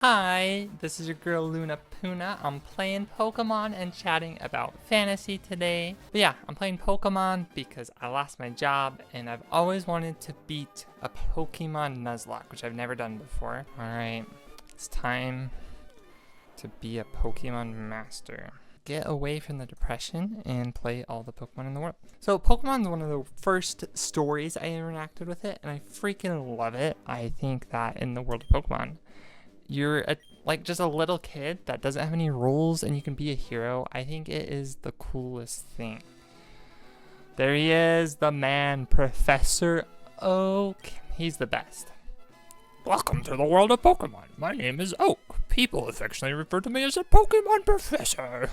Hi, this is your girl Luna Puna. I'm playing Pokemon and chatting about fantasy today. But yeah, I'm playing Pokemon because I lost my job and I've always wanted to beat a Pokemon Nuzlocke, which I've never done before. Alright, it's time to be a Pokemon master. Get away from the depression and play all the Pokemon in the world. So Pokemon is one of the first stories I interacted with it and I freaking love it. I think that in the world of Pokemon, you're like just a little kid that doesn't have any rules and you can be a hero. I think it is the coolest thing. There he is, the man, Professor Oak. He's the best. Welcome to the world of Pokemon. My name is Oak. People affectionately refer to me as a Pokemon professor.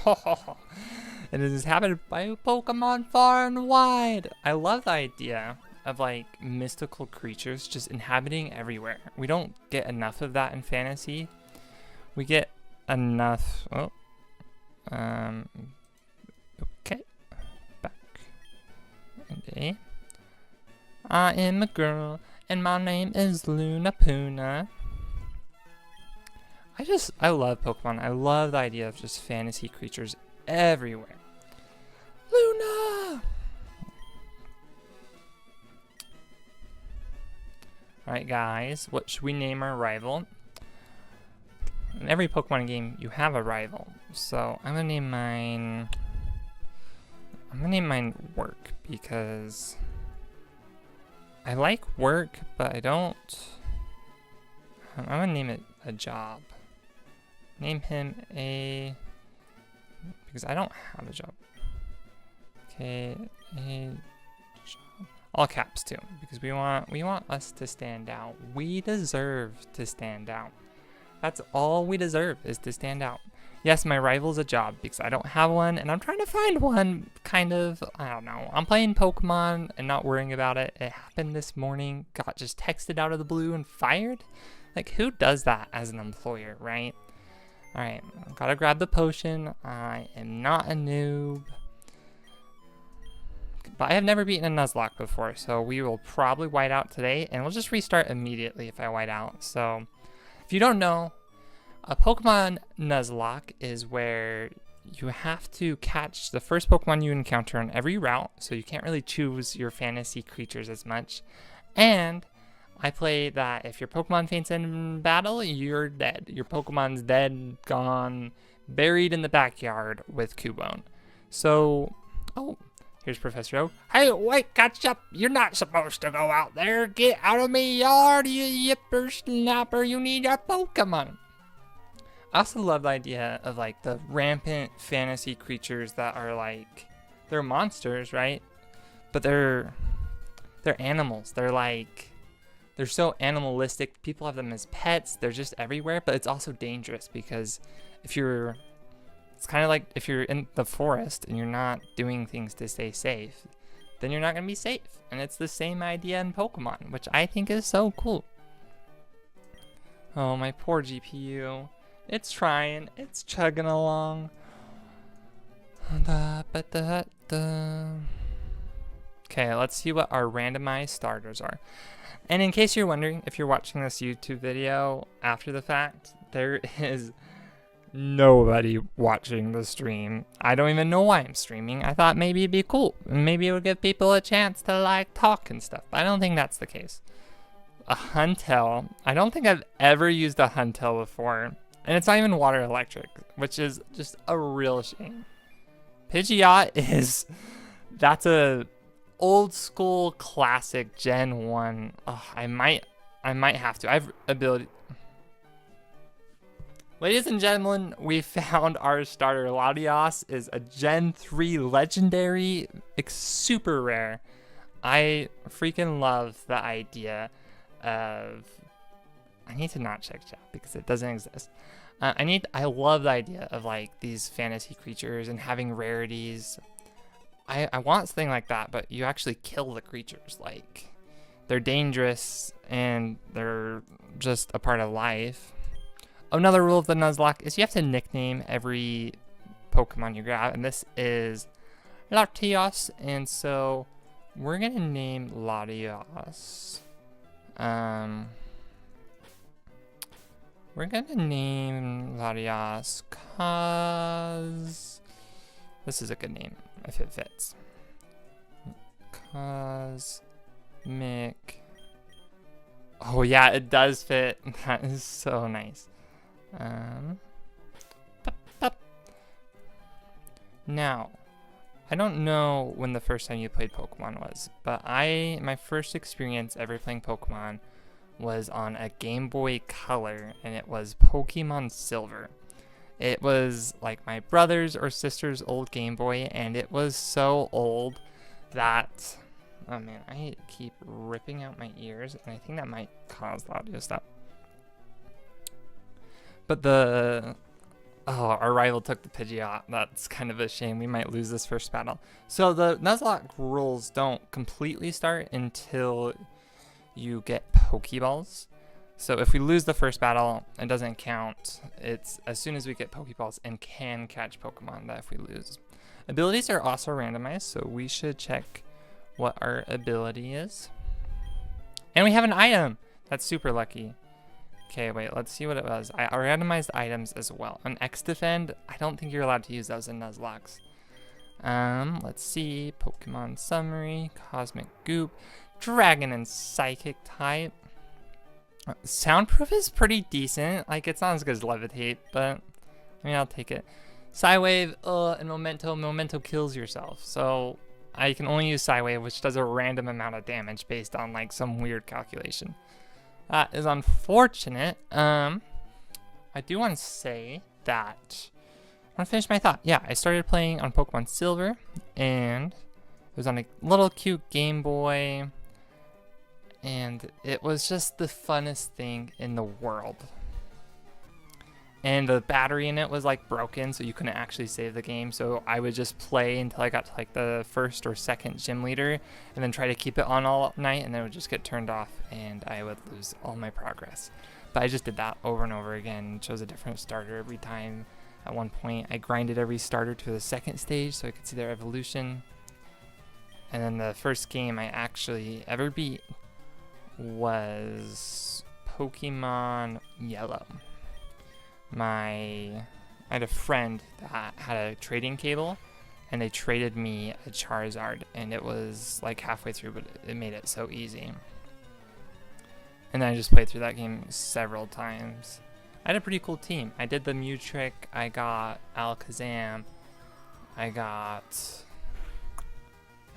And it is inhabited by Pokemon far and wide. I love the idea of like mystical creatures just inhabiting everywhere. We don't get enough of that in fantasy. We get enough. Okay, back. Okay. I am a girl, and my name is Luna Puna. I love Pokemon. I love the idea of just fantasy creatures everywhere. Luna! Alright guys, what should we name our rival? In every Pokemon game, you have a rival. So I'm gonna name mine Work because I like work, but I don't. I'm gonna name it a job. Name him because I don't have a job. Okay, a job. All caps too, because we want us to stand out. We deserve to stand out. That's all we deserve, is to stand out. Yes, my rival's a job because I don't have one and I'm trying to find one, kind of. I don't know. I'm playing Pokemon and not worrying about it. It happened this morning, got just texted out of the blue and fired. Like, who does that as an employer, right? Alright, gotta grab the potion. I am not a noob. But I have never beaten a Nuzlocke before, so we will probably white out today, and we'll just restart immediately if I white out. So, if you don't know, a Pokemon Nuzlocke is where you have to catch the first Pokemon you encounter on every route, so you can't really choose your fantasy creatures as much. And I play that if your Pokemon faints in battle, you're dead. Your Pokemon's dead, gone, buried in the backyard with Cubone. So, here's Professor Oak. Hey, wait, catch up. You're not supposed to go out there. Get out of me yard, you yipper snapper. You need a Pokemon. I also love the idea of like the rampant fantasy creatures that are like, they're monsters, right? But they're animals. They're so animalistic. People have them as pets. They're just everywhere, but it's also dangerous because it's kind of like if you're in the forest and you're not doing things to stay safe, then you're not going to be safe. And it's the same idea in Pokemon, which I think is so cool. Oh, my poor GPU. It's trying. It's chugging along. Okay, let's see what our randomized starters are. And in case you're wondering, if you're watching this YouTube video after the fact, there is nobody watching the stream. I don't even know why I'm streaming. I thought maybe it'd be cool. Maybe it would give people a chance to like talk and stuff. But I don't think that's the case. A Huntail. I don't think I've ever used a Huntail before. And it's not even water electric, which is just a real shame. Pidgeot that's a old school classic Gen 1. Oh, I might have to. I have ability. Ladies and gentlemen, we found our starter. Latios is a Gen 3 legendary, super rare. I freaking love the idea of, I need to not check chat because it doesn't exist. I love the idea of like these fantasy creatures and having rarities. I want something like that, but you actually kill the creatures. Like, they're dangerous and they're just a part of life. Another rule of the Nuzlocke is you have to nickname every Pokemon you grab, and this is Latios, and so we're gonna name Latios We're gonna name Larias cause this is a good name if it fits. Cosmic. Oh yeah, it does fit. That is so nice. Now, I don't know when the first time you played Pokemon was, but my first experience ever playing Pokemon was on a Game Boy Color, and it was Pokemon Silver. It was like my brother's or sister's old Game Boy, and it was so old that, oh man, I keep ripping out my ears, and I think that might cause the audio stop. But our rival took the Pidgeot. That's kind of a shame. We might lose this first battle. So the Nuzlocke rules don't completely start until you get Pokeballs. So if we lose the first battle, it doesn't count. It's as soon as we get Pokeballs and can catch Pokemon that if we lose. Abilities are also randomized, so we should check what our ability is. And we have an item. That's super lucky. Okay, wait, let's see what it was. I randomized items as well. An X-Defend, I don't think you're allowed to use those in Nuzlocks. Let's see. Pokemon Summary, Cosmic Goop, Dragon and Psychic type. Soundproof is pretty decent. Like, it's not as good as Levitate, but I mean, I'll take it. Psywave, and Memento. Memento kills yourself. So I can only use Psywave, which does a random amount of damage based on like some weird calculation. That is unfortunate. I do want to say that I want to finish my thought. Yeah, I started playing on Pokemon Silver, and it was on a little cute Game Boy, and it was just the funnest thing in the world. And the battery in it was like broken, so you couldn't actually save the game. So I would just play until I got to like the first or second gym leader, and then try to keep it on all night, and then it would just get turned off, and I would lose all my progress. But I just did that over and over again, chose a different starter every time. At one point, I grinded every starter to the second stage so I could see their evolution. And then the first game I actually ever beat was Pokemon Yellow. I had a friend that had a trading cable, and they traded me a Charizard, and it was like halfway through, but it made it so easy. And then I just played through that game several times. I had a pretty cool team. I did the Mew trick, I got Alakazam, I got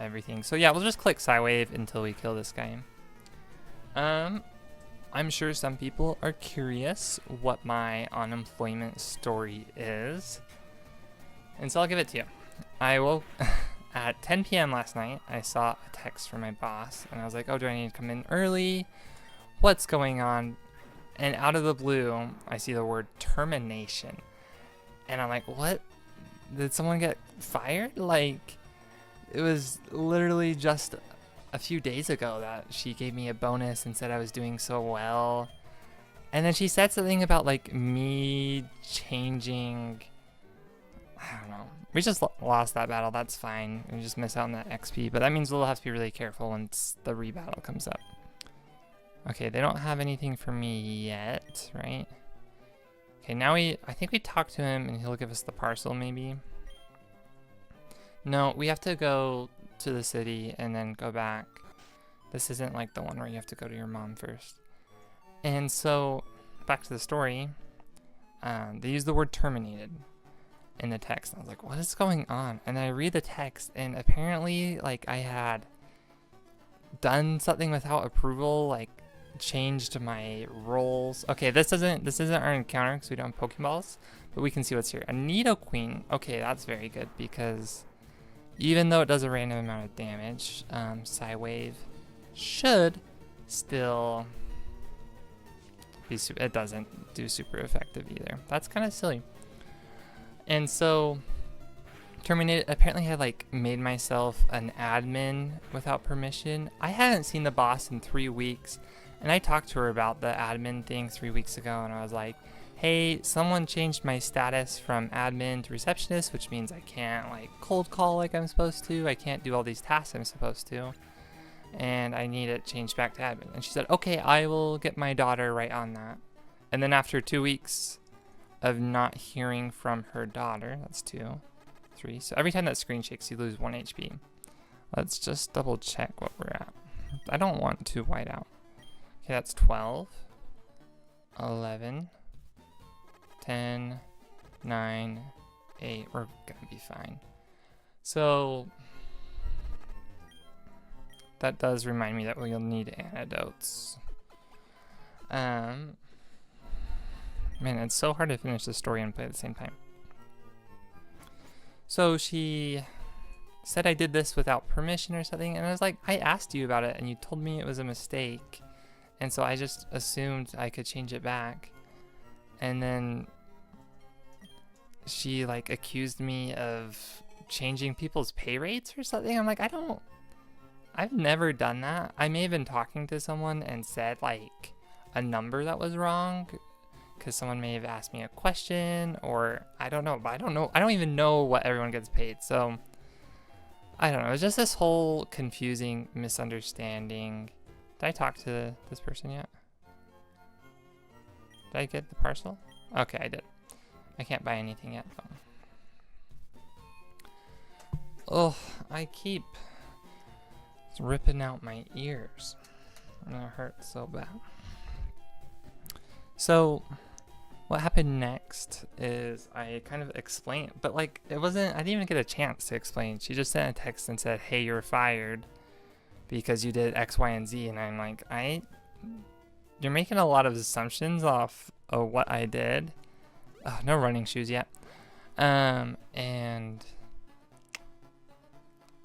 everything. So yeah, we'll just click Psywave until we kill this guy. I'm sure some people are curious what my unemployment story is, and so I'll give it to you. I woke at 10 p.m. last night. I saw a text from my boss, and I was like, oh, do I need to come in early? What's going on? And out of the blue, I see the word termination, and I'm like, what? Did someone get fired? Like, it was literally just a few days ago that she gave me a bonus and said I was doing so well. And then she said something about like me changing, I don't know. We just lost that battle, that's fine. We just miss out on that XP, but that means we'll have to be really careful once the rebattle comes up. Okay, they don't have anything for me yet, right? Okay, now I think we talk to him and he'll give us the parcel maybe. No, we have to go to the city and then go back. This isn't like the one where you have to go to your mom first. And so, back to the story, they use the word terminated in the text. I was like, what is going on? And then I read the text, and apparently, like, I had done something without approval, like, changed my roles. Okay, this isn't our encounter because we don't have Pokeballs, but we can see what's here. A Nidoqueen. Okay, that's very good because even though it does a random amount of damage, Psywave should still be it doesn't do super effective either. That's kind of silly. And so Terminated, apparently I like made myself an admin without permission. I hadn't seen the boss in 3 weeks, and I talked to her about the admin thing 3 weeks ago, and I was like, hey, someone changed my status from admin to receptionist, which means I can't like cold call like I'm supposed to. I can't do all these tasks I'm supposed to. And I need it changed back to admin. And she said, okay, I will get my daughter right on that. And then after 2 weeks of not hearing from her daughter, that's 2, 3. So every time that screen shakes, you lose 1 HP. Let's just double check what we're at. I don't want to white out. Okay, that's 12, 11, 10, 9, 8. We're gonna be fine. So that does remind me that we'll need antidotes. Man, it's so hard to finish the story and play at the same time. So she said I did this without permission or something, and I was like, I asked you about it and you told me it was a mistake, and so I just assumed I could change it back. And then she like accused me of changing people's pay rates or something. I'm like, I've never done that. I may have been talking to someone and said like a number that was wrong because someone may have asked me a question, or I don't know, but I don't even know what everyone gets paid. So I don't know. It's just this whole confusing misunderstanding. Did I talk to this person yet? Did I get the parcel? Okay, I did. I can't buy anything yet though. Oh, I keep ripping out my ears. And it hurts so bad. So what happened next is I kind of explained, but like I didn't even get a chance to explain. She just sent a text and said, hey, you're fired because you did X, Y, and Z. And I'm like, you're making a lot of assumptions off of what I did. Oh, no running shoes yet. And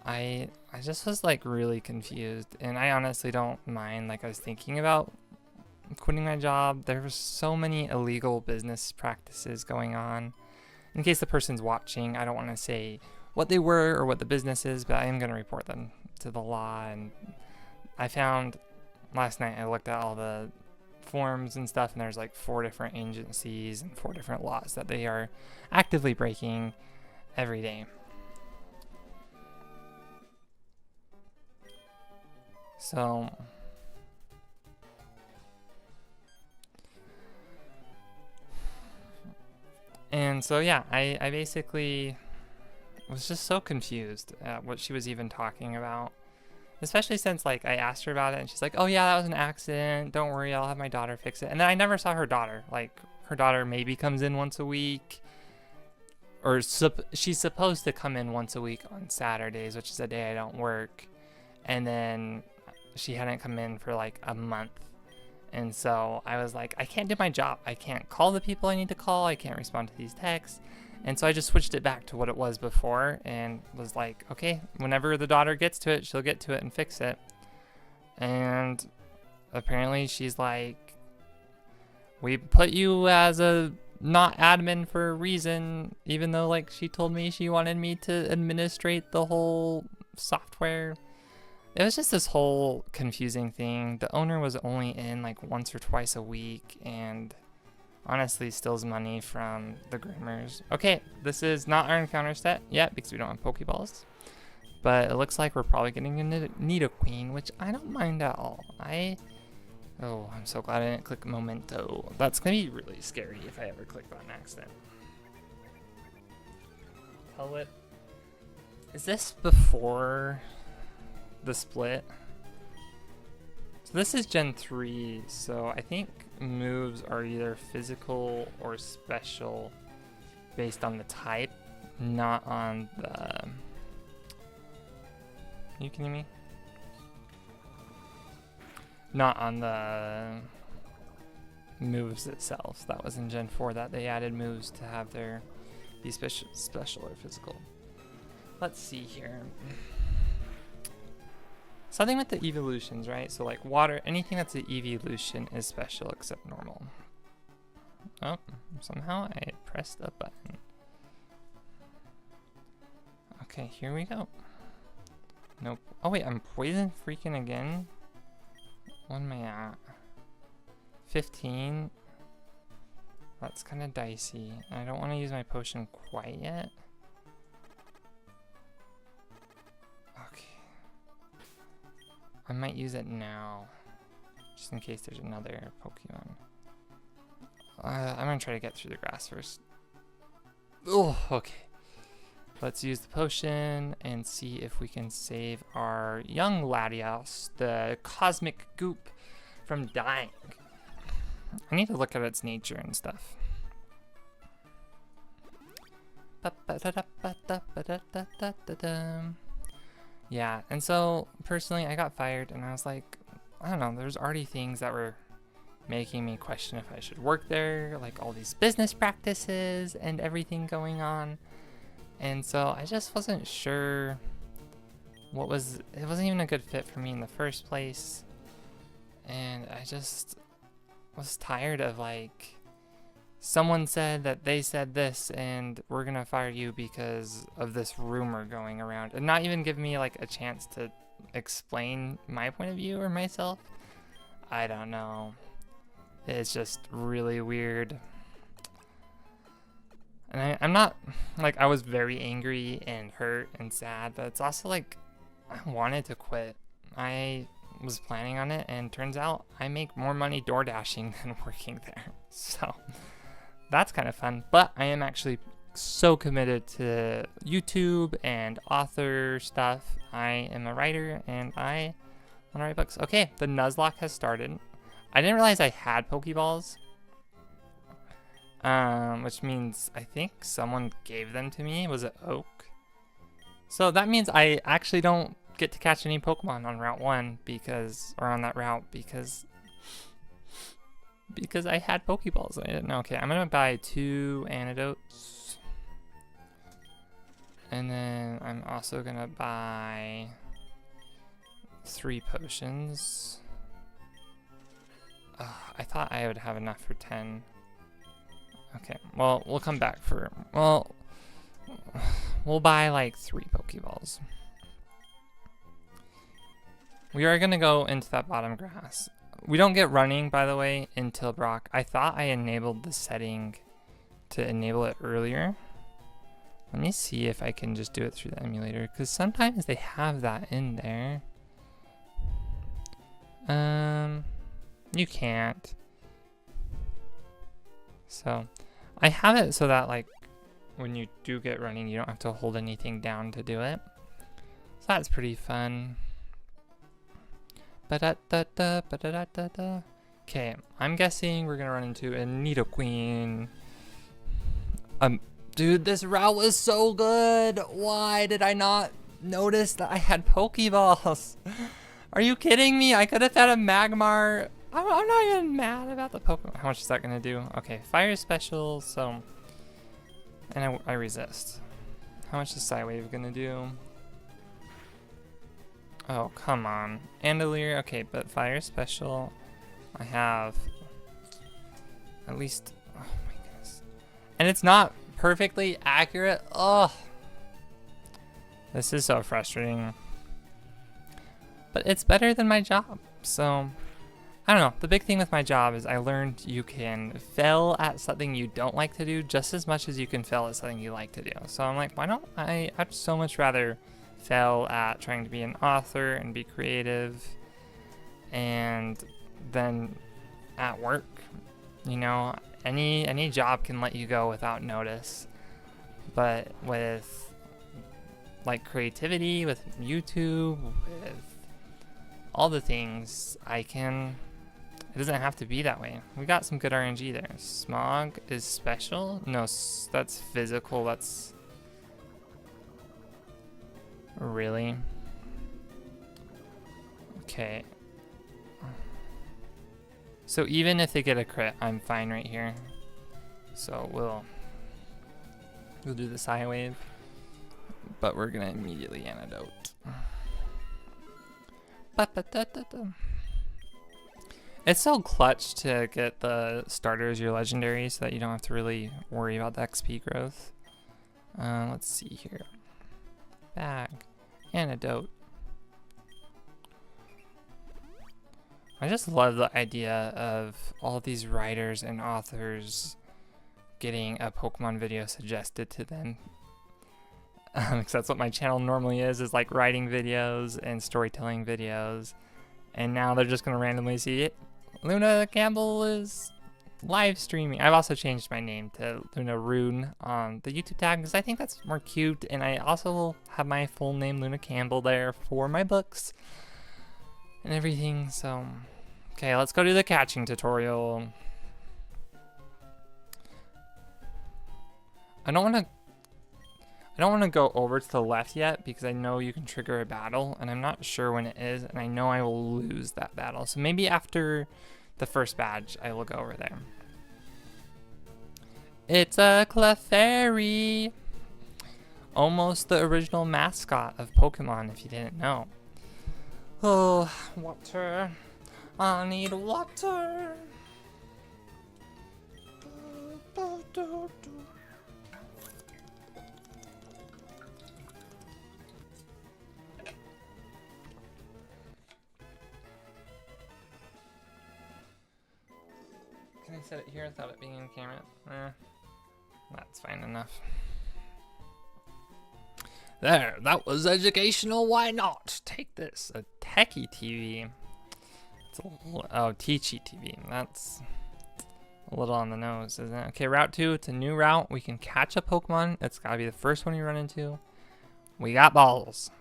I just was like really confused, and I honestly don't mind. Like I was thinking about quitting my job. There were so many illegal business practices going on. In case the person's watching, I don't want to say what they were or what the business is, but I am going to report them to the law. And I found last night, I looked at all the forms and stuff, and there's like 4 different agencies and 4 different laws that they are actively breaking every day. So yeah, I basically was just so confused at what she was even talking about, especially since like I asked her about it and she's like, oh yeah, that was an accident, don't worry, I'll have my daughter fix it. And then I never saw her daughter. Like her daughter maybe comes in once a week, or she's supposed to come in once a week on Saturdays, which is a day I don't work. And then she hadn't come in for like a month. And so I was like, I can't do my job. I can't call the people I need to call. I can't respond to these texts. And so I just switched it back to what it was before and was like, okay, whenever the daughter gets to it, she'll get to it and fix it. And apparently she's like, we put you as a not admin for a reason, even though like she told me she wanted me to administrate the whole software. It was just this whole confusing thing. The owner was only in like once or twice a week and honestly steals money from the groomers. Okay, this is not our encounter set yet because we don't have Pokeballs. But it looks like we're probably getting a Nidoqueen, which I don't mind at all. I'm so glad I didn't click Memento. That's gonna be really scary if I ever click on accident. Pellet. Is this before the split? So this is Gen 3, so I think moves are either physical or special based on the type, not on the... Are you kidding me? Not on the moves itself. That was in Gen 4 that they added moves to have their be special or physical. Let's see here. Something with the evolutions, right? So like water, anything that's an evolution is special except normal. Oh, somehow I pressed a button. Okay, here we go. Nope. Oh wait, I'm poison freaking again? What am I at? 15? That's kind of dicey. I don't want to use my potion quite yet. I might use it now, just in case there's another Pokemon. I'm gonna try to get through the grass first. Oh, okay. Let's use the potion and see if we can save our young Latios, the cosmic goop, from dying. I need to look at its nature and stuff. Yeah, and so personally I got fired and I was like, I don't know, there's already things that were making me question if I should work there, like all these business practices and everything going on. And so I just wasn't sure it wasn't even a good fit for me in the first place. And I just was tired of like, someone said that they said this and we're gonna fire you because of this rumor going around, and not even give me like a chance to explain my point of view or myself. I don't know. It's just really weird. And I'm not, like, I was very angry and hurt and sad, but it's also like, I wanted to quit. I was planning on it, and turns out I make more money door dashing than working there. So that's kind of fun. But I am actually so committed to YouTube and author stuff. I am a writer and I want to write books. Okay, the Nuzlocke has started. I didn't realize I had Pokeballs. Which means I think someone gave them to me. Was it Oak? So that means I actually don't get to catch any Pokemon on Route 1 or on that route because I had Pokeballs. I didn't know. Okay, I'm gonna buy 2 antidotes. And then I'm also gonna buy 3 potions. I thought I would have enough for 10. Okay, well, we'll come back for, we'll buy like 3 Pokeballs. We are gonna go into that bottom grass. We don't get running, by the way, until Brock. I thought I enabled the setting to enable it earlier. Let me see if I can just do it through the emulator, because sometimes they have that in there. You can't. So I have it so that like when you do get running, you don't have to hold anything down to do it. So that's pretty fun. Okay, I'm guessing we're gonna run into a Nidoqueen. Dude, this route was so good. Why did I not notice that I had Pokeballs? Are you kidding me? I could have had a Magmar. I'm not even mad about the Pokemon. How much is that gonna do? Okay, fire special, so, and I resist. How much is Psywave gonna do? Oh, come on. Andalier, okay, but fire special, I have at least, oh my goodness. And it's not perfectly accurate. Oh, this is so frustrating. But it's better than my job, so I don't know. The big thing with my job is I learned you can fail at something you don't like to do just as much as you can fail at something you like to do. So I'm like, why don't I'd so much rather fail at trying to be an author and be creative and then at work, you know, any job can let you go without notice. But with like creativity, with YouTube, with all the things, it doesn't have to be that way. We got some good RNG there. Smog is special? No, that's physical. That's... Really? Okay. So even if they get a crit, I'm fine right here. So we'll do the Psywave. But we're gonna immediately antidote. It's so clutch to get the starters, your legendary, so that you don't have to really worry about the XP growth. Let's see here. Bag. Antidote. I just love the idea of all these writers and authors getting a Pokemon video suggested to them. Because that's what my channel normally is like writing videos and storytelling videos. And now they're just going to randomly see it. Luna Campbell is live streaming. I've also changed my name to Luna Rune on the YouTube tag because I think that's more cute, and I also have my full name Luna Campbell there for my books and everything. So okay, let's go do the catching tutorial. I don't want to go over to the left yet because I know you can trigger a battle, and I'm not sure when it is, and I know I will lose that battle. So maybe after the first badge, I will go over there. It's a Clefairy! Almost the original mascot of Pokemon, if you didn't know. Oh, water. I need water. Can I set it here without it being in camera? That's fine enough. There, that was educational, why not? Take this, a techie TV. It's a little, oh, Teachy TV, that's a little on the nose, isn't it? Okay, Route 2, it's a new route. We can catch a Pokemon. It's gotta be the first one you run into. We got balls.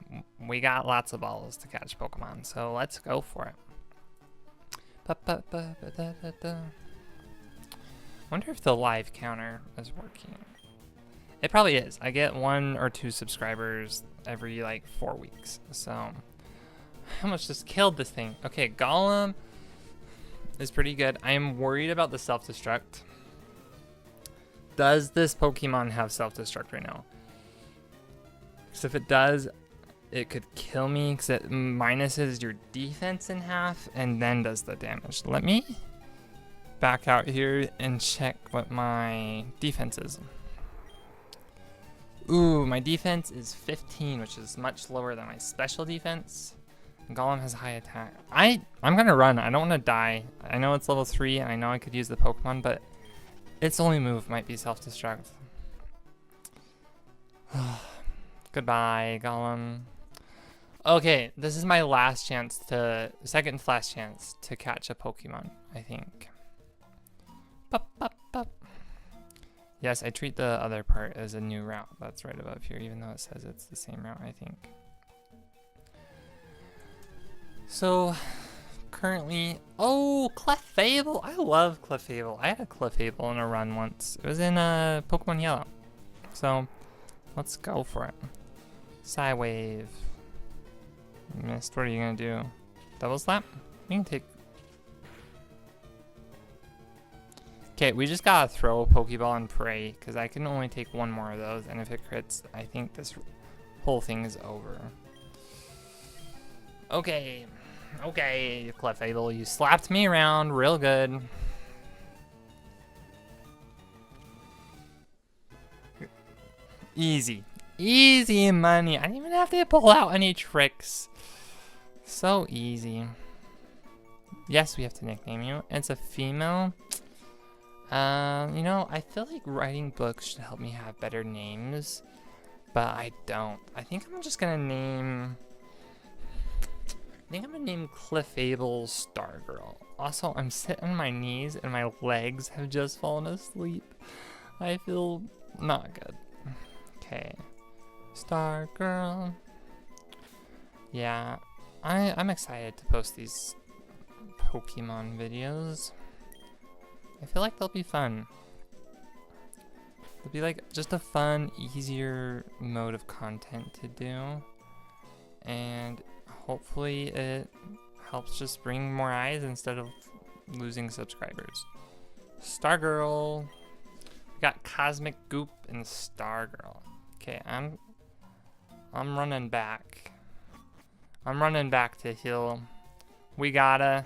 We got lots of balls to catch Pokemon, so let's go for it. I wonder if the live counter is working. It probably is. I get 1 or 2 subscribers every like 4 weeks. So I almost just killed this thing. Okay, Golem is pretty good. I am worried about the self-destruct. Does this Pokemon have self-destruct right now? So if it does, it could kill me because it minuses your defense in half and then does the damage. Let me back out here and check what my defense is. Ooh, my defense is 15, which is much lower than my special defense. Golem has high attack. I'm gonna run. I don't want to die. I know it's level 3 and I know I could use the Pokemon, but its only move might be self-destruct. Goodbye, Golem. Okay, this is my last chance to, second to last chance to catch a Pokemon, I think. Pop, pop, pop. Yes, I treat the other part as a new route. That's right above here, even though it says it's the same route, I think. So, currently, oh, Clefable. I love Clefable. I had a Clefable in a run once. It was in Pokemon Yellow. So, let's go for it. Psywave. Missed. What are you gonna do? Double slap? You can take. Okay, we just gotta throw a Pokeball and pray, because I can only take 1 more of those, and if it crits, I think this whole thing is over. Okay. Okay, Clefable, you slapped me around real good. Easy. Easy money. I didn't even have to pull out any tricks. So easy. Yes, we have to nickname you. It's a female. You know, I feel like writing books should help me have better names, but I don't. I think I'm just gonna name... Clefable Stargirl. Also, I'm sitting on my knees and my legs have just fallen asleep. I feel not good. Okay. Stargirl. Yeah, I'm excited to post these Pokemon videos. I feel like they'll be fun. It'll be like just a fun, easier mode of content to do. And hopefully it helps just bring more eyes instead of losing subscribers. Stargirl. We got Cosmic Goop and Stargirl. Okay, I'm running back. I'm running back to heal. We gotta.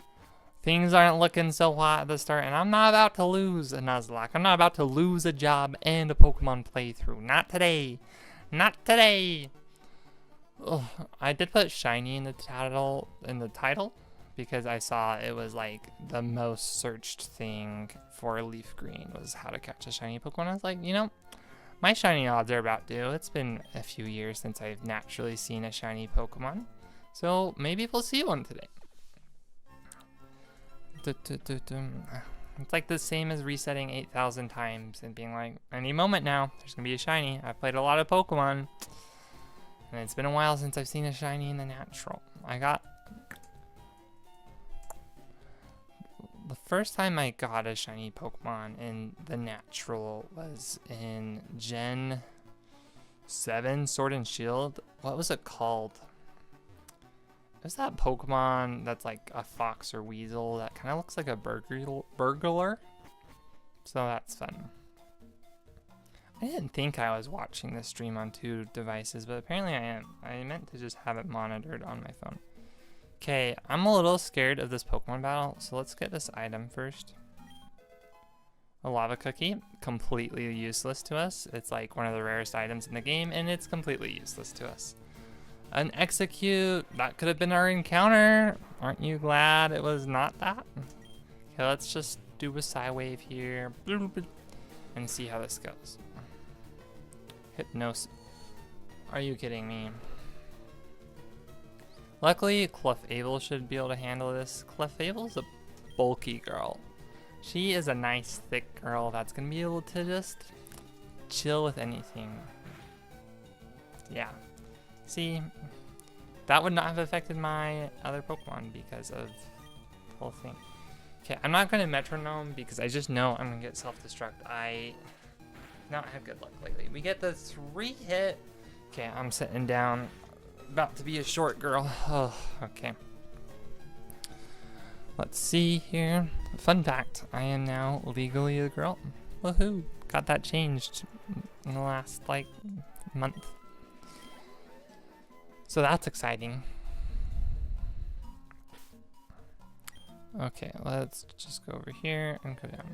Things aren't looking so hot at the start, and I'm not about to lose a Nuzlocke. I'm not about to lose a job and a Pokemon playthrough. Not today. Not today. Ugh, I did put shiny in the title because I saw it was like the most searched thing for Leaf Green was how to catch a shiny Pokemon. I was like, you know, my shiny odds are about due. It's been a few years since I've naturally seen a shiny Pokemon, so maybe we'll see one today. It's like the same as resetting 8,000 times and being like, any moment now, there's gonna be a shiny. I've played a lot of Pokemon, and it's been a while since I've seen a shiny in the natural. The first time I got a shiny Pokemon in the natural was in Gen 7 Sword and Shield. What was it called? It was that Pokemon that's like a fox or weasel that kind of looks like a burglar. So that's fun. I didn't think I was watching this stream on 2 devices, but apparently I am. I meant to just have it monitored on my phone. Okay, I'm a little scared of this Pokemon battle, so let's get this item first. A lava cookie, completely useless to us. It's like one of the rarest items in the game, and it's completely useless to us. An execute, that could have been our encounter. Aren't you glad it was not that? Okay, let's just do a Psywave here and see how this goes. Hypnosis. Are you kidding me? Luckily, Clefable should be able to handle this. Clefable's a bulky girl. She is a nice, thick girl that's gonna be able to just chill with anything. Yeah. See, that would not have affected my other Pokemon because of the whole thing. Okay, I'm not gonna metronome because I just know I'm gonna get self-destruct. I not have good luck lately. We get the 3-hit. Okay, I'm sitting down. About to be a short girl. Oh, okay. Let's see here. Fun fact, I am now legally a girl. Woohoo! Got that changed in the last, like, month. So that's exciting. Okay, let's just go over here and go down.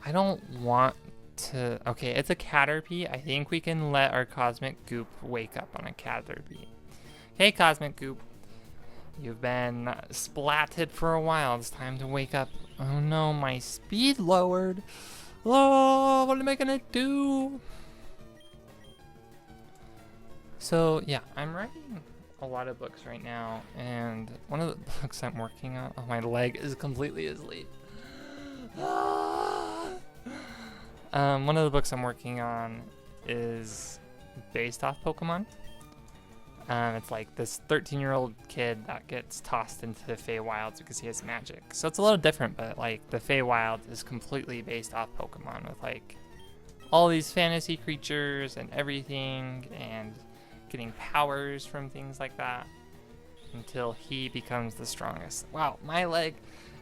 I don't want to... Okay, it's a Caterpie. I think we can let our Cosmic Goop wake up on a Caterpie. Hey, Cosmic Goop. You've been splatted for a while. It's time to wake up. Oh no, my speed lowered. Oh, what am I gonna do? So yeah, I'm writing a lot of books right now, and one of the books I'm working on, oh, my leg is completely asleep. One of the books I'm working on is based off Pokemon. It's like this 13-year-old kid that gets tossed into the Feywilds because he has magic. So it's a little different, but like the Feywilds is completely based off Pokemon with like all these fantasy creatures and everything, and getting powers from things like that until he becomes the strongest. Wow, my leg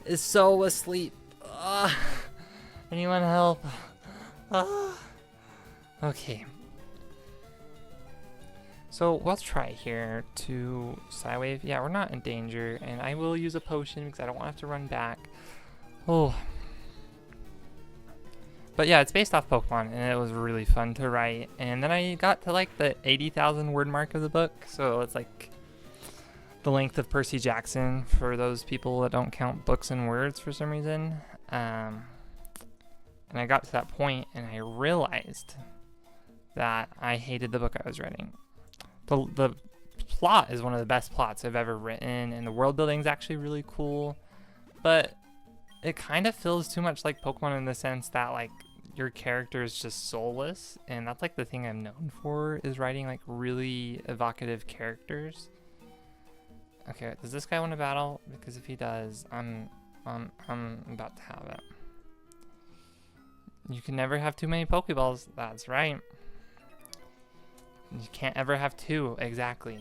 is so asleep. Anyone help? Okay. So we'll try here to Psywave. Yeah, we're not in danger, and I will use a potion because I don't want to have to run back. Oh. But yeah, it's based off Pokemon, and it was really fun to write. And then I got to like the 80,000 word mark of the book, so it's like the length of Percy Jackson for those people that don't count books and words for some reason. And I got to that point, and I realized that I hated the book I was writing. The plot is one of the best plots I've ever written, and the world building is actually really cool, but it kind of feels too much like Pokemon in the sense that like your character is just soulless, and that's like the thing I'm known for, is writing like really evocative characters. Okay, does this guy want to battle? Because if he does, I'm about to have it. You can never have too many Pokeballs. That's right. You can't ever have 2, exactly.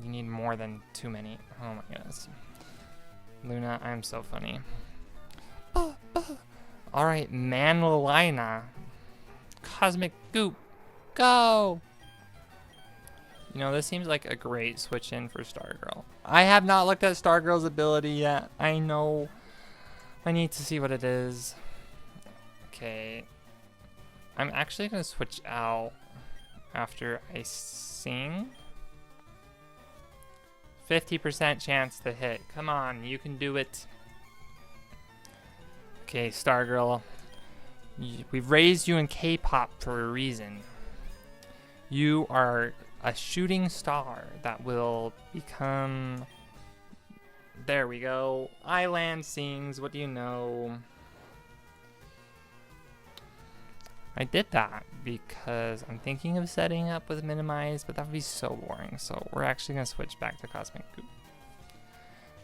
You need more than too many. Oh my goodness. Luna, I'm so funny. Alright, Manlina. Cosmic Goop. Go! You know, this seems like a great switch in for Stargirl. I have not looked at Stargirl's ability yet. I know. I need to see what it is. Okay. I'm actually going to switch out after I sing. 50% chance to hit. Come on, you can do it. Okay, Stargirl. We've raised you in K-pop for a reason. You are a shooting star that will become... There we go. Island sings. What do you know? I did that because I'm thinking of setting up with Minimize, but that would be so boring. So we're actually going to switch back to Cosmic Goop.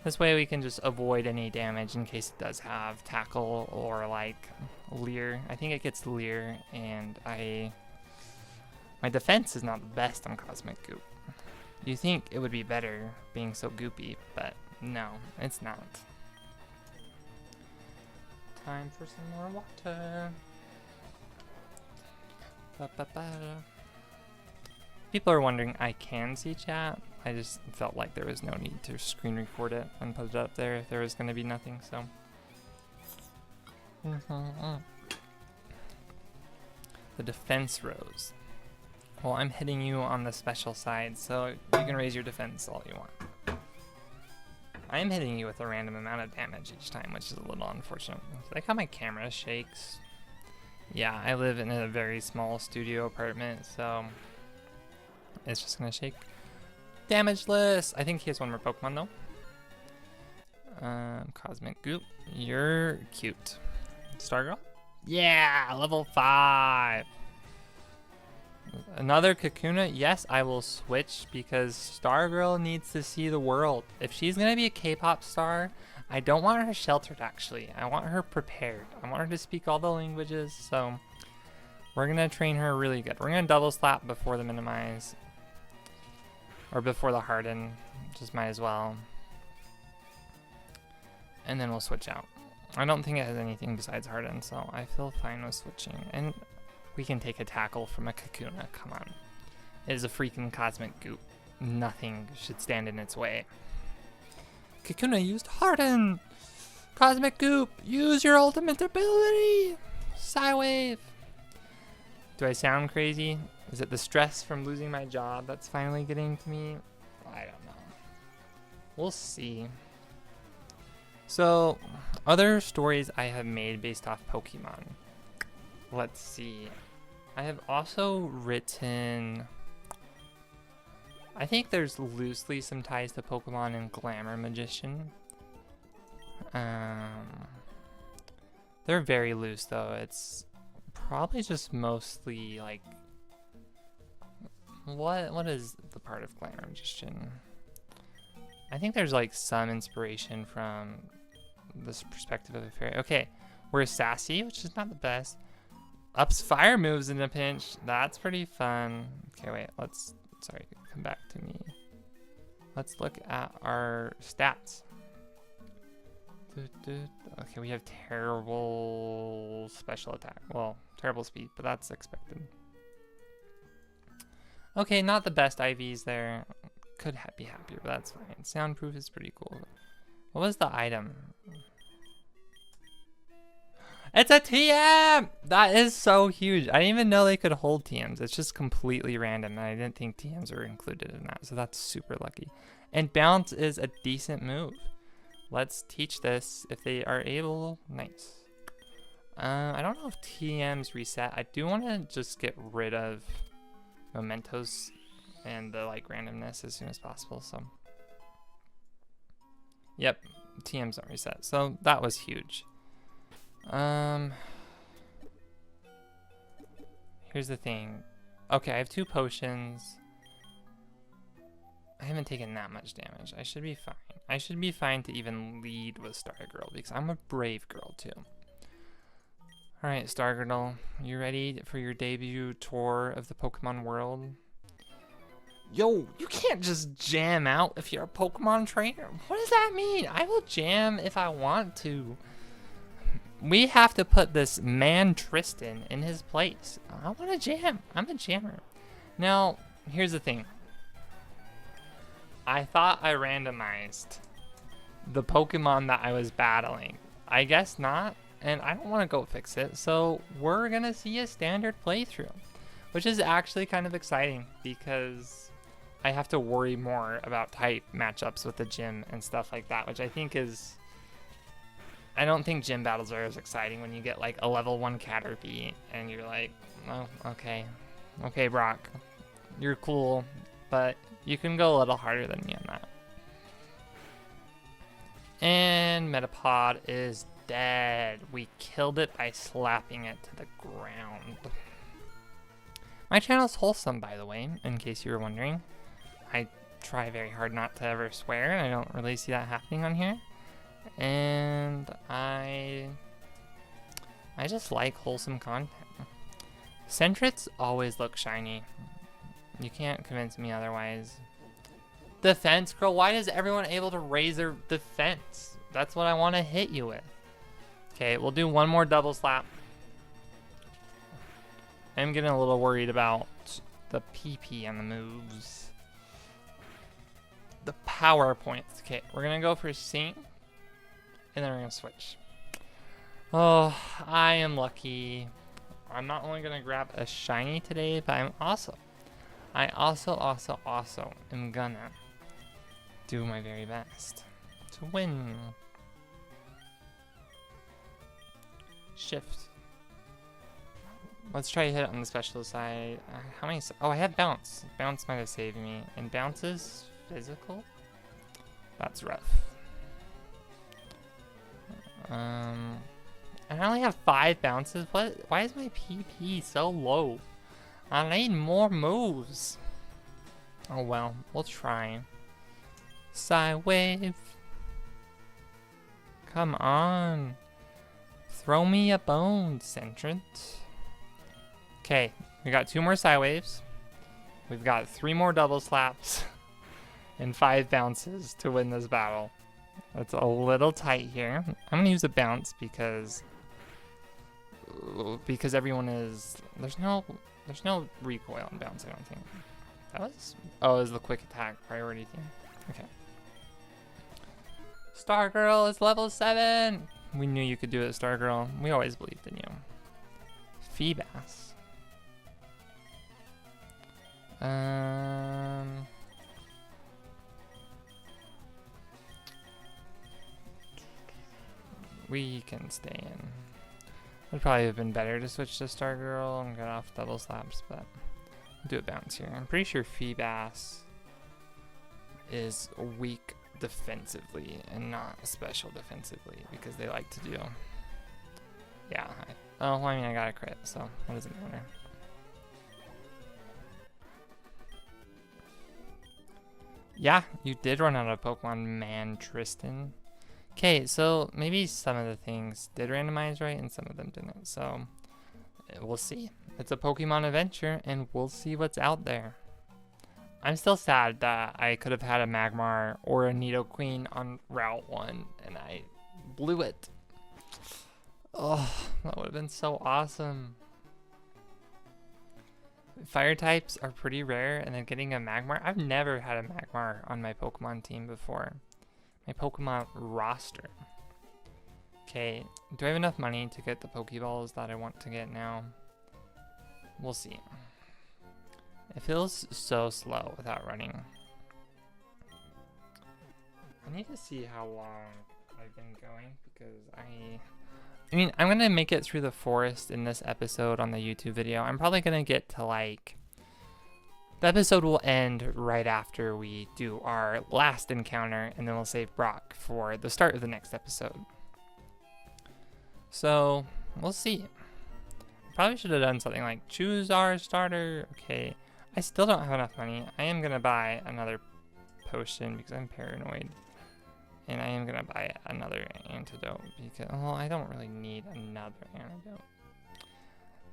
This way we can just avoid any damage in case it does have Tackle or like Leer. I think it gets Leer, and my defense is not the best on Cosmic Goop. You think it would be better being so goopy, but no, it's not. Time for some more water. People are wondering, I can see chat. I just felt like there was no need to screen record it and put it up there if there was going to be nothing, so. The defense rose. Well, I'm hitting you on the special side, so you can raise your defense all you want. I am hitting you with a random amount of damage each time, which is a little unfortunate. I like how my camera shakes. Yeah, I live in a very small studio apartment, so it's just gonna shake. Damageless! I think he has one more Pokemon though. Cosmic Goop, you're cute. Stargirl? Yeah, level 5! Another Kakuna? Yes, I will switch because Stargirl needs to see the world. If she's gonna be a K-pop star, I don't want her sheltered actually. I want her prepared. I want her to speak all the languages, so we're gonna train her really good. We're gonna double slap before the Minimize. Or before the Harden, just might as well. And then we'll switch out. I don't think it has anything besides Harden, so I feel fine with switching. And we can take a tackle from a Kakuna, come on. It is a freaking Cosmic Goop. Nothing should stand in its way. Kakuna used Harden! Cosmic Goop, use your ultimate ability! Psywave! Do I sound crazy? Is it the stress from losing my job that's finally getting to me? I don't know. We'll see. So, other stories I have made based off Pokemon. Let's see. I have also written... I think there's loosely some ties to Pokemon and Glamour Magician. They're very loose though. It's probably just mostly like... What is the part of Glamour Magician? I think there's like some inspiration from this perspective of a fairy. Okay, we're sassy, which is not the best. Ups fire moves in a pinch. That's pretty fun. Okay, wait, sorry, come back to me. Let's look at our stats. Okay, we have terrible special attack. Well, terrible speed, but that's expected. Okay, not the best IVs there. Could be happier, but that's fine. Soundproof is pretty cool. What was the item? It's a TM! That is so huge. I didn't even know they could hold TMs. It's just completely random, and I didn't think TMs were included in that, so that's super lucky. And bounce is a decent move. Let's teach this if they are able. Nice. I don't know if TMs reset. I do want to just get rid of mementos and the like randomness as soon as possible, so yep, TMs don't reset, so that was huge. Here's the thing. Okay, I have 2 potions. I haven't taken that much damage. I should be fine. I should be fine to even lead with Stargirl because I'm a brave girl too. Alright, Stargirl, you ready for your debut tour of the Pokemon world? Yo, you can't just jam out if you're a Pokemon trainer. What does that mean? I will jam if I want to. We have to put this man Tristan in his place. I want to jam. I'm a jammer. Now, here's the thing. I thought I randomized the Pokemon that I was battling. I guess not. And I don't want to go fix it, so we're gonna see a standard playthrough, which is actually kind of exciting because I have to worry more about type matchups with the gym and stuff like that, which I think is... I don't think gym battles are as exciting when you get like a level 1 Caterpie and you're like, oh, okay, Brock, you're cool, but you can go a little harder than me on that. And Metapod is dead. We killed it by slapping it to the ground. My channel's wholesome, by the way, in case you were wondering. I try very hard not to ever swear, and I don't really see that happening on here. And I just like wholesome content. Centrets always look shiny. You can't convince me otherwise. Defense girl, why is everyone able to raise their defense? That's what I want to hit you with. Okay, we'll do one more double slap. I'm getting a little worried about the PP and the moves. The power points. Okay, we're gonna go for Sing, and then we're gonna switch. Oh, I am lucky. I'm not only gonna grab a shiny today, but I also am gonna do my very best to win. Shift. Let's try to hit it on the special side. How many? Oh, I have bounce. Bounce might have saved me. And bounce is physical? That's rough. And I only have 5 bounces. What? Why is my PP so low? I need more moves. Oh well, we'll try. Side wave. Come on. Throw me a bone, Centrant. Okay, we got 2 more side waves. We've got 3 more double slaps and 5 bounces to win this battle. That's a little tight here. I'm gonna use a bounce because everyone is there's no recoil on bounce. I don't think that was. Oh, it was the quick attack priority thing. Okay. Stargirl is level 7. We knew you could do it, Stargirl. We always believed in you. Feebas. We can stay in. Would probably have been better to switch to Stargirl and get off double slaps, but I'll do a bounce here. I'm pretty sure Feebas is weak defensively and not special defensively because they like to do. Yeah. Oh, well, I mean, I got a crit, so what does it matter? Yeah, you did run out of Pokemon, man, Tristan. Okay, so maybe some of the things did randomize right and some of them didn't. So we'll see. It's a Pokemon adventure and we'll see what's out there. I'm still sad that I could have had a Magmar or a Nidoqueen on Route 1 and I blew it. Oh, that would have been so awesome. Fire types are pretty rare, and then getting a Magmar. I've never had a Magmar on my Pokemon team before. My Pokemon roster. Okay, do I have enough money to get the Pokeballs that I want to get now? We'll see. It feels so slow without running. I need to see how long I've been going because I mean, I'm going to make it through the forest in this episode on the YouTube video. I'm probably going to get to like... The episode will end right after we do our last encounter, and then we'll save Brock for the start of the next episode. So, we'll see. Probably should have done something like choose our starter. Okay, I still don't have enough money. I am going to buy another potion because I'm paranoid. And I am going to buy another antidote because, well, I don't really need another antidote.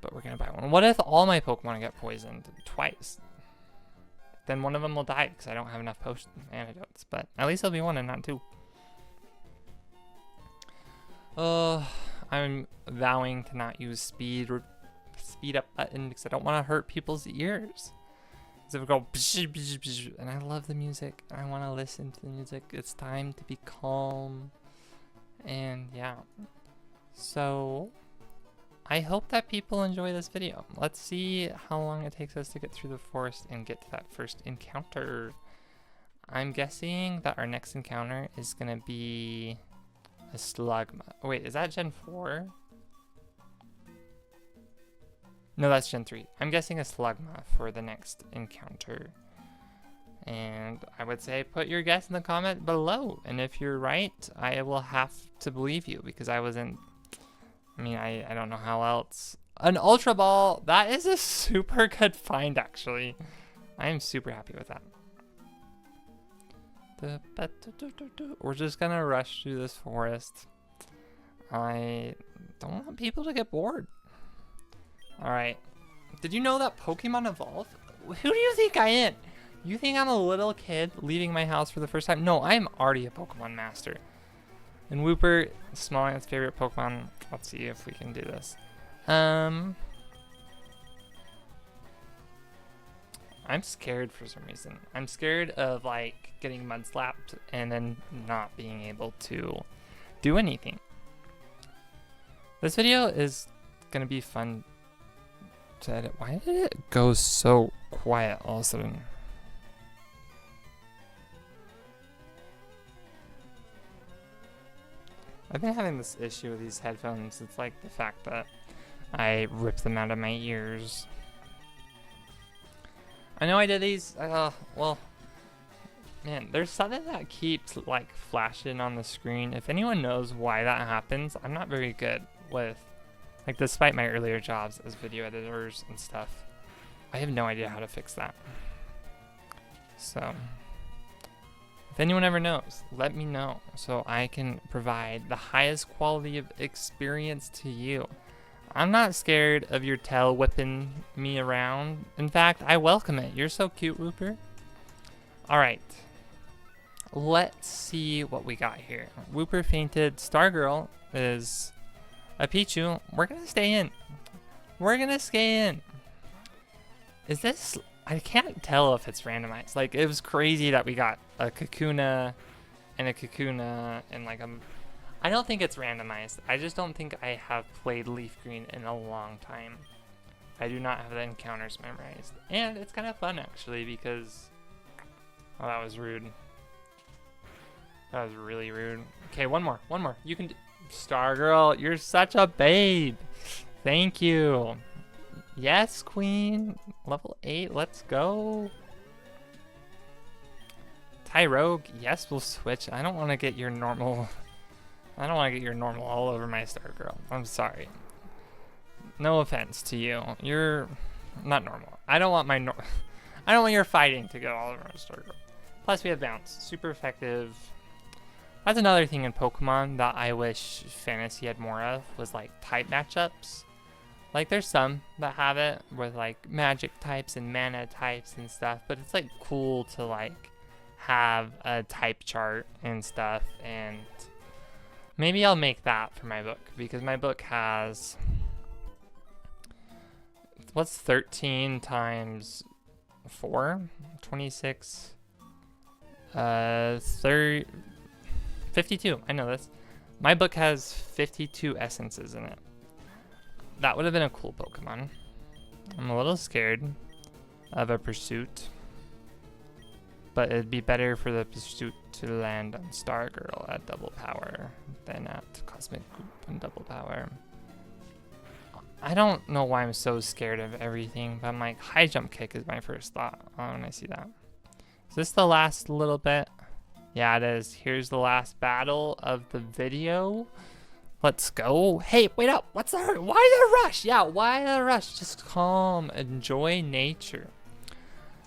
But we're going to buy one. What if all my Pokemon get poisoned twice? Then one of them will die because I don't have enough potion antidotes. But at least it'll be 1 and not 2. I'm vowing to not use speed up button because I don't want to hurt people's ears. So we go, and I love the music. I want to listen to the music. It's time to be calm. And yeah. So I hope that people enjoy this video. Let's see how long it takes us to get through the forest and get to that first encounter. I'm guessing that our next encounter is going to be a Slugma. Oh, wait, is that Gen 4? No, that's Gen 3. I'm guessing a Slugma for the next encounter. And I would say put your guess in the comment below. And if you're right, I will have to believe you because I wasn't... I mean, I don't know how else An Ultra Ball. That is a super good find, actually. I am super happy with that. We're just gonna rush through this forest. I don't want people to get bored. Alright. Did you know that Pokemon evolve? Who do you think I am? You think I'm a little kid leaving my house for the first time? No, I am already a Pokemon master. And Wooper, Smallland's favorite Pokemon. Let's see if we can do this. I'm scared for some reason. I'm scared of like getting mud slapped and then not being able to do anything. This video is gonna be fun to edit. Why did it go so quiet all of a sudden? I've been having this issue with these headphones. It's like the fact that I rip them out of my ears. I know I did these, well, man, there's something that keeps like flashing on the screen. If anyone knows why that happens, I'm not very good with, like, despite my earlier jobs as video editors and stuff, I have no idea how to fix that. So, if anyone ever knows, let me know so I can provide the highest quality of experience to you. I'm not scared of your tail whipping me around. In fact, I welcome it. You're so cute, Wooper. Alright. Let's see what we got here. Wooper fainted. Stargirl is a Pichu. We're gonna stay in. We're gonna stay in. Is this... I can't tell if it's randomized. Like, it was crazy that we got a Kakuna and a Kakuna and like a... I don't think it's randomized. I just don't think I have played Leaf Green in a long time. I do not have the encounters memorized. And it's kind of fun, actually, because... Oh, that was rude. That was really rude. Okay, one more. You can... Stargirl, you're such a babe. Thank you. Yes, queen. Level 8, let's go. Tyrogue, yes, we'll switch. I don't want to get your normal... I don't want to get your normal all over my Stargirl. I'm sorry. No offense to you. You're not normal. I don't want my I don't want your fighting to go all over my Stargirl. Plus we have bounce. Super effective. That's another thing in Pokemon that I wish Fantasy had more of, was like type matchups. Like there's some that have it with like magic types and mana types and stuff, but it's like cool to like have a type chart and stuff. And maybe I'll make that for my book, because my book has, what's 13 times 4? 26, 30, 52. I know this. My book has 52 essences in it. That would have been a cool Pokemon. I'm a little scared of a pursuit, but it'd be better for the pursuit to land on Stargirl at double power than at Cosmic Group and double power. I don't know why I'm so scared of everything, but I'm like, high jump kick is my first thought when I see that. Is this the last little bit? Yeah, it is. Here's the last battle of the video. Let's go. Hey, wait up. What's the hurry? Why the rush? Yeah, why the rush? Just calm. Enjoy nature.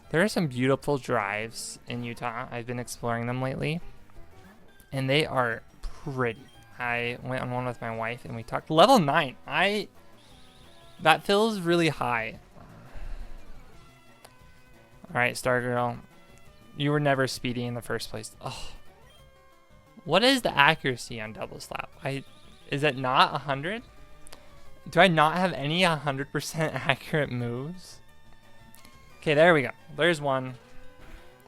There are some beautiful drives in Utah. I've been exploring them lately, and they are pretty. I went on one with my wife, and we talked level 9. That feels really high. All right, Stargirl. You were never speedy in the first place. Oh. What is the accuracy on double slap? Is it not 100? Do I not have any 100% accurate moves? Okay, there we go. There's one.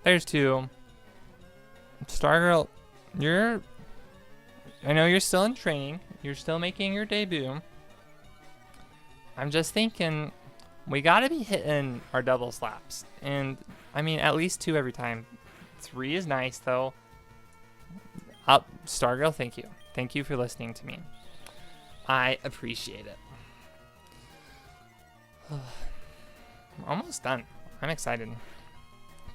There's two. Stargirl, I know you're still in training. You're still making your debut. I'm just thinking, we gotta be hitting our double slaps. And, I mean, at least 2 every time. 3 is nice, though. Stargirl, thank you. Thank you for listening to me. I appreciate it. I'm almost done. I'm excited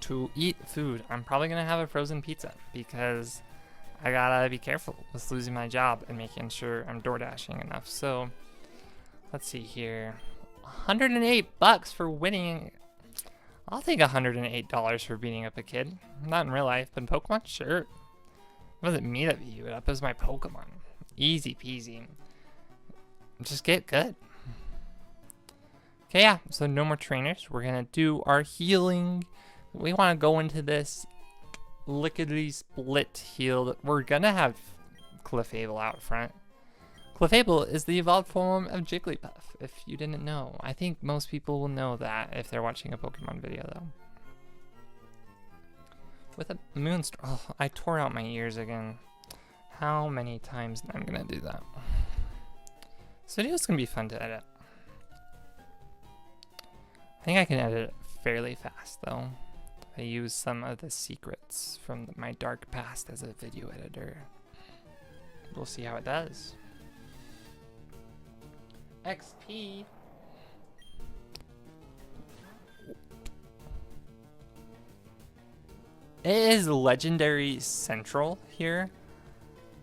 to eat food. I'm probably gonna have a frozen pizza because I gotta be careful with losing my job and making sure I'm door dashing enough. So Let's see here. 108 bucks for winning. I'll take $108 for beating up a kid. Not in real life, but in Pokemon, sure. It wasn't me that beat you up, it was my Pokemon. Easy peasy. Just get good. Okay, yeah, so no more trainers. We're gonna do our healing. We wanna go into this lickety split healed. We're gonna have Clefable out front. Clefable is the evolved form of Jigglypuff, if you didn't know. I think most people will know that if they're watching a Pokemon video, though. With a Moonstorm. Oh, I tore out my ears again. How many times am I gonna do that? This video's gonna be fun to edit. I think I can edit it fairly fast, though. I use some of the secrets from my dark past as a video editor. We'll see how it does. XP. It is Legendary Central here,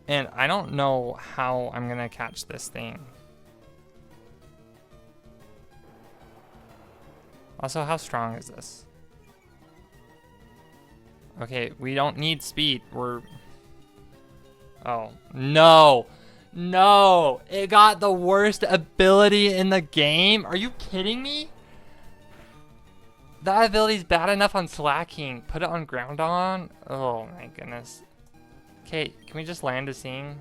and I don't know how I'm gonna catch this thing. Also, how strong is this? Okay, we don't need speed. Oh, no. No! It got the worst ability in the game? Are you kidding me? That ability's bad enough on Slacking. Put it on Groundon? Oh my goodness. Okay, can we just land a scene?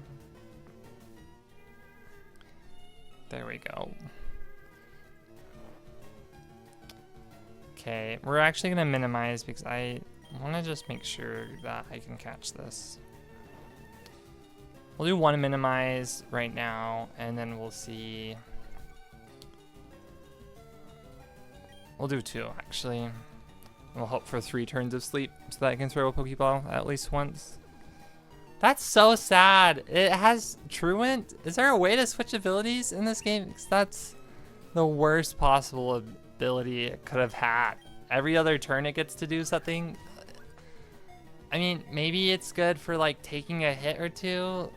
There we go. Okay, we're actually gonna minimize because I want to just make sure that I can catch this. We'll do one minimize right now, and then we'll see. We'll do two, actually. We'll hope for 3 turns of sleep so that I can throw a Pokeball at least once. That's so sad. It has Truant. Is there a way to switch abilities in this game? Because that's the worst possible ability it could have had. Every other turn it gets to do something. I mean, maybe it's good for like taking a hit or two.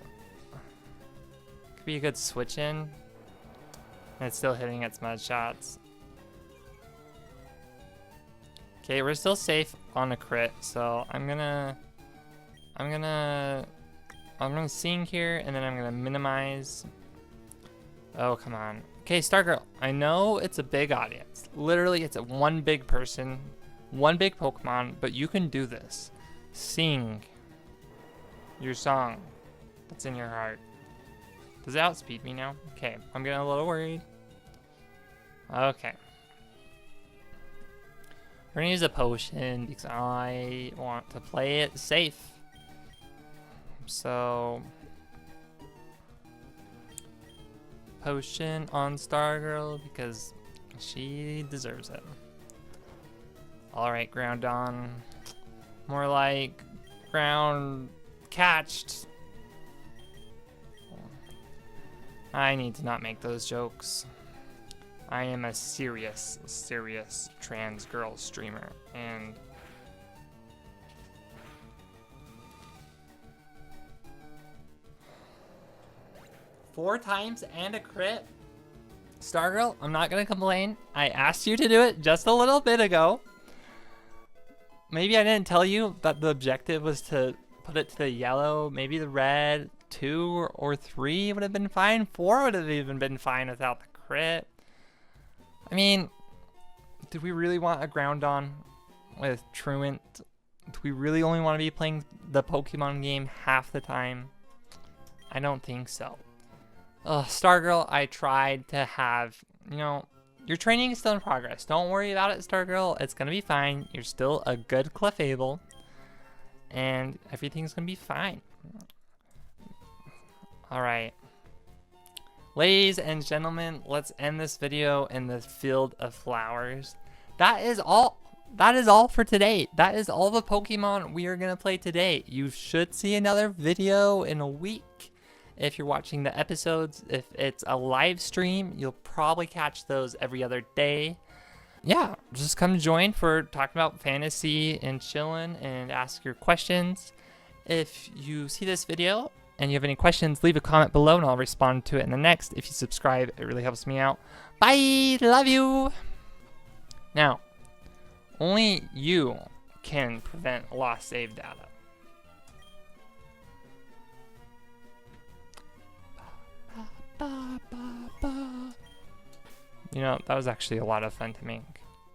Could be a good switch in. And it's still hitting its mud shots. Okay, we're still safe on a crit, so I'm gonna sing here, and then I'm gonna minimize. Oh, come on. Okay, Stargirl, I know it's a big audience. Literally, it's a one big person, one big Pokemon, but you can do this. Sing your song that's in your heart. Does it outspeed me now? Okay, I'm getting a little worried. Okay. We're gonna use a potion because I want to play it safe. So, potion on Stargirl because she deserves it. Alright, Groundon. More like ground catched. I need to not make those jokes. I am a serious trans girl streamer, and four times and a crit. Stargirl, I'm not gonna complain. I asked you to do it just a little bit ago. Maybe I didn't tell you that the objective was to put it to the yellow, maybe the red. 2 or 3 would have been fine. 4 would have even been fine without the crit. I mean, did we really want a Groundon with Truant? Do we really only want to be playing the Pokemon game half the time? I don't think so. Stargirl, I tried to have, you know, your training is still in progress. Don't worry about it, Stargirl. It's going to be fine. You're still a good Clefable. And everything's going to be fine. Alright. Ladies and gentlemen, let's end this video in the field of flowers. That is all for today. That is all the Pokemon we are going to play today. You should see another video in a week if you're watching the episodes. If it's a live stream, you'll probably catch those every other day. Yeah, just come join for talking about fantasy and chilling and ask your questions. If you see this video and you have any questions, leave a comment below and I'll respond to it in the next. If you subscribe, it really helps me out. Bye! Love you! Now, only you can prevent lost save data. You know, that was actually a lot of fun to make.